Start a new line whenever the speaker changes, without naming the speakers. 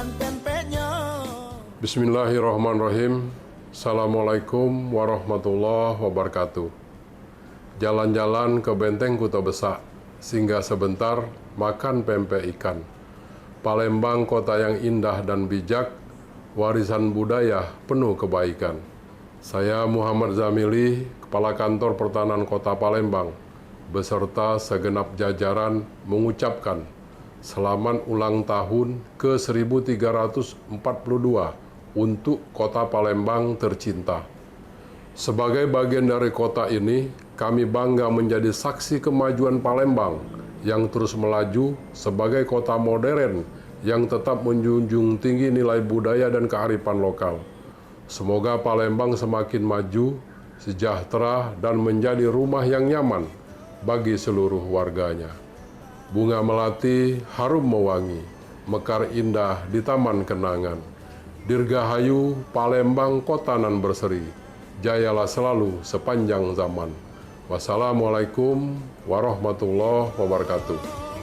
makan pempeknya.
Bismillahirrahmanirrahim. Assalamualaikum warahmatullahi wabarakatuh. Jalan-jalan ke Benteng Kuto Besak, singgah sebentar makan pempek ikan. Palembang kota yang indah dan bijak, warisan budaya penuh kebaikan. Saya Muhammad Zamili, Kepala Kantor Pertahanan Kota Palembang, beserta segenap jajaran mengucapkan selamat ulang tahun ke-1342 untuk Kota Palembang tercinta. Sebagai bagian dari kota ini, kami bangga menjadi saksi kemajuan Palembang yang terus melaju sebagai kota modern yang tetap menjunjung tinggi nilai budaya dan kearifan lokal. Semoga Palembang semakin maju, sejahtera, dan menjadi rumah yang nyaman bagi seluruh warganya. Bunga melati harum mewangi, mekar indah di taman kenangan. Dirgahayu Palembang kota nan berseri, jayalah selalu sepanjang zaman. Wassalamualaikum warahmatullahi wabarakatuh.